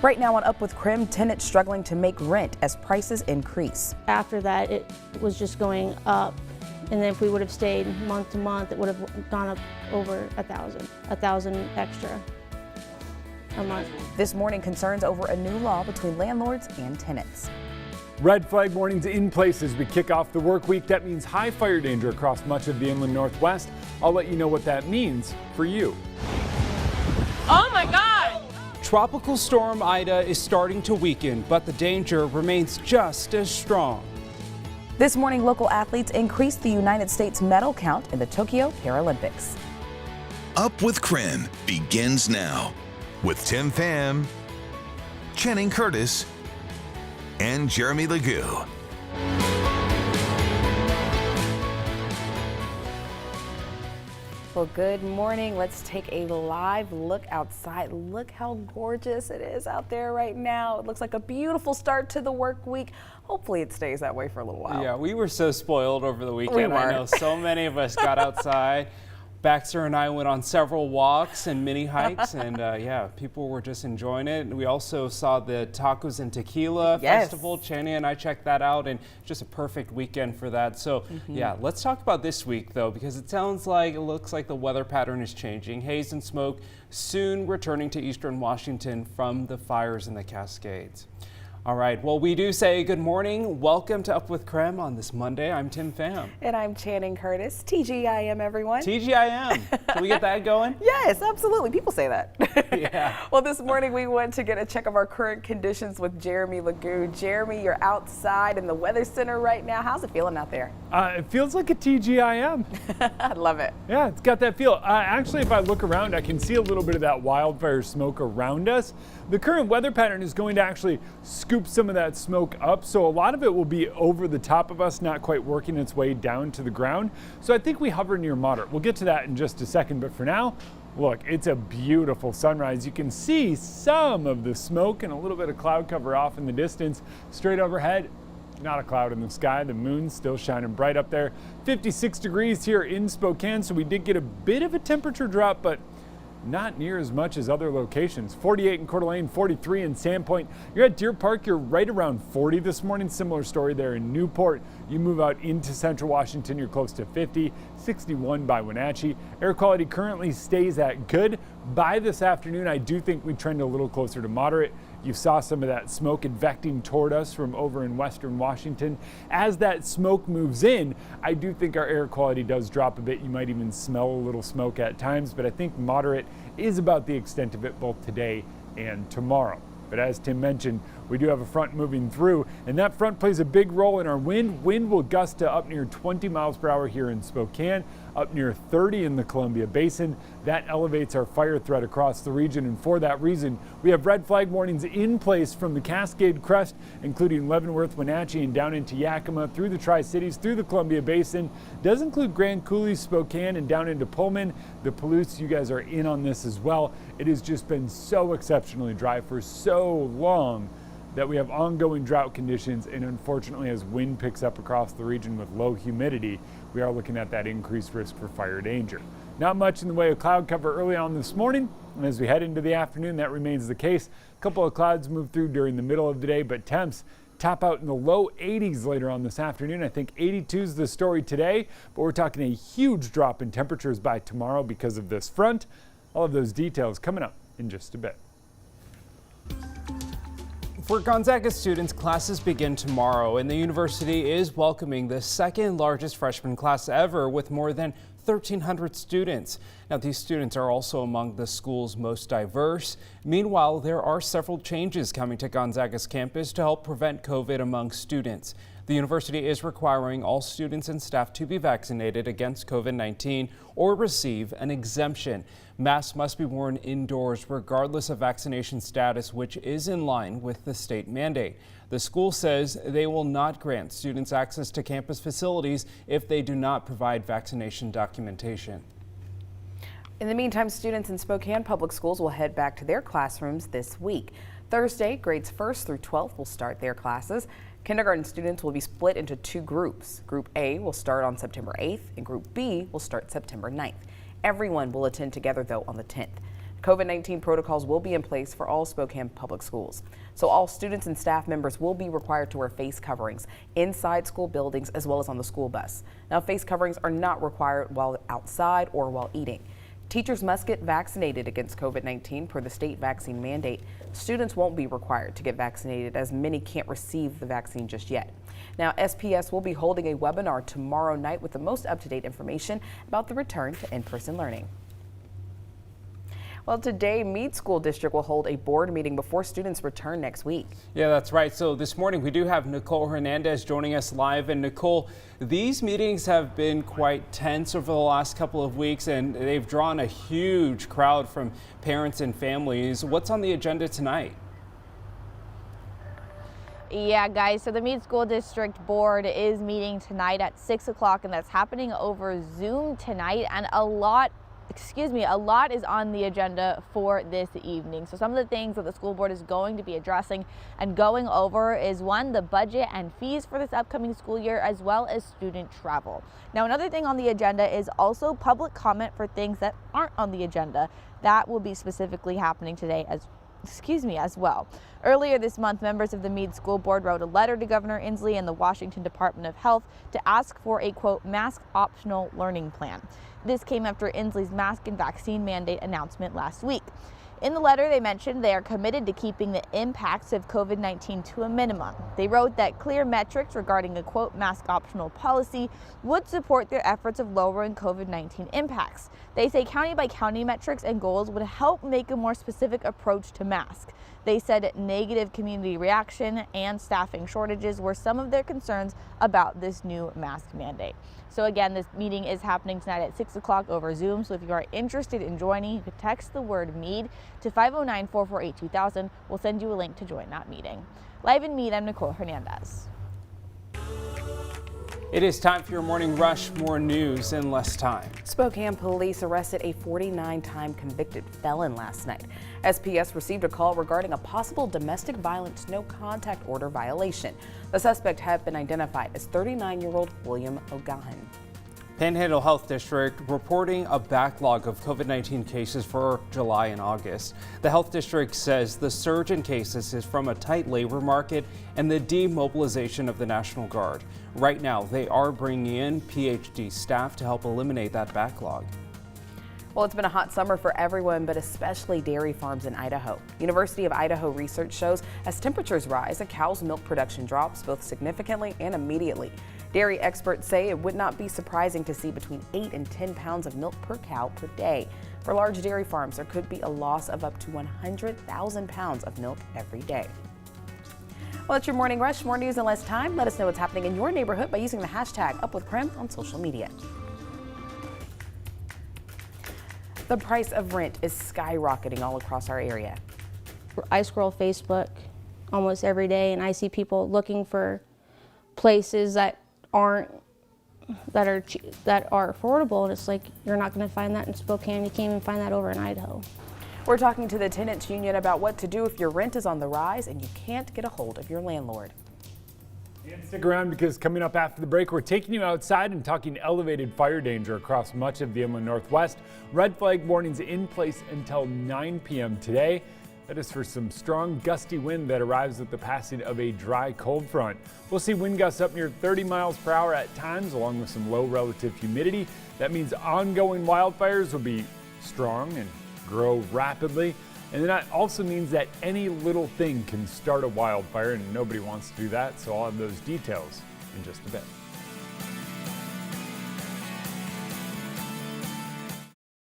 Right now on Up with KREM, tenants struggling to make rent as prices increase. After that, it was just going up. And then if we would have stayed month to month, it would have gone up over $1,000 extra a month. This morning, concerns over a new law between landlords and tenants. Red flag warnings in place as we kick off the work week. That means high fire danger across much of the inland Northwest. I'll let you know what that means for you. Oh my God! Tropical storm Ida is starting to weaken, but the danger remains just as strong. This morning, local athletes increased the United States medal count in the Tokyo Paralympics. Up with KREM begins now with Tim Pham, Channing Curtis, and Jeremy Legoo. Well, good morning. Let's take a live look outside. Look how gorgeous it is out there right now. It looks like a beautiful start to the work week. Hopefully it stays that way for a little while. Yeah, we were so spoiled over the weekend. We were. I know so many of us got outside. Baxter and I went on several walks and mini hikes, and yeah, people were just enjoying it. We also saw the Tacos and Tequila Festival. Channing and I checked that out, and just a perfect weekend for that. So yeah, let's talk about this week though, because it looks like the weather pattern is changing. Haze and smoke soon returning to eastern Washington from the fires in the Cascades. All right, well, we do say good morning. Welcome to Up with KREM on this Monday. I'm Tim Pham. And I'm Channing Curtis. TGIM, everyone. TGIM. Can we get that going? Yes, absolutely. People say that. Yeah. Well, this morning we went to get a check of our current conditions with Jeremy Legoo. Jeremy, you're outside in the Weather Center right now. How's it feeling out there? It feels like a TGIM. I love it. Yeah, it's got that feel. Actually, if I look around, I can see a little bit of that wildfire smoke around us. The current weather pattern is going to actually scoop some of that smoke up, so a lot of it will be over the top of us, not quite working its way down to the ground. So I think we hover near moderate. We'll get to that in just a second, but for now, look, it's a beautiful sunrise. You can see some of the smoke and a little bit of cloud cover off in the distance. Straight overhead, not a cloud in the sky. The moon's still shining bright up there. 56 degrees here in Spokane, so we did get a bit of a temperature drop, but not near as much as other locations. 48 in Coeur d'Alene, 43 in Sandpoint. You're at Deer Park, you're right around 40 this morning. Similar story there in Newport. You move out into central Washington, you're close to 50, 61 by Wenatchee. Air quality currently stays at good. By this afternoon, I do think we trend a little closer to moderate. You saw some of that smoke advecting toward us from over in western Washington. As that smoke moves in, I do think our air quality does drop a bit. You might even smell a little smoke at times, but I think moderate is about the extent of it both today and tomorrow. But as Tim mentioned, we do have a front moving through, and that front plays a big role in our wind. Wind will gust to up near 20 miles per hour here in Spokane, up near 30 in the Columbia Basin. That elevates our fire threat across the region, and for that reason, we have red flag warnings in place from the Cascade Crest, including Leavenworth, Wenatchee, and down into Yakima, through the Tri-Cities, through the Columbia Basin. Does include Grand Coulee, Spokane, and down into Pullman. The Palouse, you guys are in on this as well. It has just been so exceptionally dry for so long that we have ongoing drought conditions, and unfortunately as wind picks up across the region with low humidity, we are looking at that increased risk for fire danger. Not much in the way of cloud cover early on this morning, and as we head into the afternoon, that remains the case. A couple of clouds move through during the middle of the day, but temps top out in the low 80s later on this afternoon. I think 82 is the story today, but we're talking a huge drop in temperatures by tomorrow because of this front. All of those details coming up in just a bit. For Gonzaga students, classes begin tomorrow, and the university is welcoming the second largest freshman class ever with more than 1,300 students. Now, these students are also among the school's most diverse. Meanwhile, there are several changes coming to Gonzaga's campus to help prevent COVID among students. The university is requiring all students and staff to be vaccinated against COVID-19 or receive an exemption. Masks must be worn indoors regardless of vaccination status, which is in line with the state mandate. The school says they will not grant students access to campus facilities if they do not provide vaccination documentation. In the meantime, students in Spokane Public Schools will head back to their classrooms this week. Thursday, grades 1st through 12th will start their classes. Kindergarten students will be split into two groups. Group A will start on September 8th and Group B will start September 9th. Everyone will attend together though on the 10th. COVID-19 protocols will be in place for all Spokane public schools. So all students and staff members will be required to wear face coverings inside school buildings as well as on the school bus. Now, face coverings are not required while outside or while eating. Teachers must get vaccinated against COVID-19 per the state vaccine mandate. Students won't be required to get vaccinated as many can't receive the vaccine just yet. Now, SPS will be holding a webinar tomorrow night with the most up-to-date information about the return to in-person learning. Well, today, Mead School District will hold a board meeting before students return next week. Yeah, that's right. So this morning we do have Nicole Hernandez joining us live. And Nicole, these meetings have been quite tense over the last couple of weeks, and they've drawn a huge crowd from parents and families. What's on the agenda tonight? Yeah, guys, so the Mead School District Board is meeting tonight at 6 o'clock, and that's happening over Zoom tonight, and a lot is on the agenda for this evening. So some of the things that the school board is going to be addressing and going over is, one, the budget and fees for this upcoming school year, as well as student travel. Now, another thing on the agenda is also public comment for things that aren't on the agenda. That will be specifically happening today as well. Earlier this month, members of the Mead School Board wrote a letter to Governor Inslee and the Washington Department of Health to ask for a, quote, mask optional learning plan. This came after Inslee's mask and vaccine mandate announcement last week. In the letter, they mentioned they are committed to keeping the impacts of COVID-19 to a minimum. They wrote that clear metrics regarding a, quote, mask optional policy would support their efforts of lowering COVID-19 impacts. They say county by county metrics and goals would help make a more specific approach to masks. They said negative community reaction and staffing shortages were some of their concerns about this new mask mandate. So again, this meeting is happening tonight at 6 o'clock over Zoom. So if you are interested in joining, you can text the word Mead to 509-448-2000. We'll send you a link to join that meeting. Live in Mead, I'm Nicole Hernandez. It is time for your morning rush. More news in less time. Spokane police arrested a 49-time convicted felon last night. SPS received a call regarding a possible domestic violence no contact order violation. The suspect had been identified as 39-year-old William O'Gahan. Panhandle Health District reporting a backlog of COVID-19 cases for July and August. The health district says the surge in cases is from a tight labor market and the demobilization of the National Guard. Right now, they are bringing in PhD staff to help eliminate that backlog. Well, it's been a hot summer for everyone, but especially dairy farms in Idaho. University of Idaho research shows as temperatures rise, a cow's milk production drops both significantly and immediately. Dairy experts say it would not be surprising to see between 8 and 10 pounds of milk per cow per day. For large dairy farms, there could be a loss of up to 100,000 pounds of milk every day. Well, that's your Morning Rush. More news in less time. Let us know what's happening in your neighborhood by using the hashtag #UpWithKREM on social media. The price of rent is skyrocketing all across our area. I scroll Facebook almost every day, and I see people looking for places that are affordable, and it's like, you're not going to find that in Spokane. You can't even find that over in Idaho. We're talking to the tenants union about what to do if your rent is on the rise and you can't get a hold of your landlord. And stick around, because coming up after the break, we're taking you outside and talking elevated fire danger across much of the inland Northwest. Red flag warnings in place until 9 p.m. today. That is for some strong gusty wind that arrives with the passing of a dry cold front. We'll see wind gusts up near 30 miles per hour at times, along with some low relative humidity. That means ongoing wildfires will be strong and grow rapidly. And that also means that any little thing can start a wildfire, and nobody wants to do that. So I'll have those details in just a bit.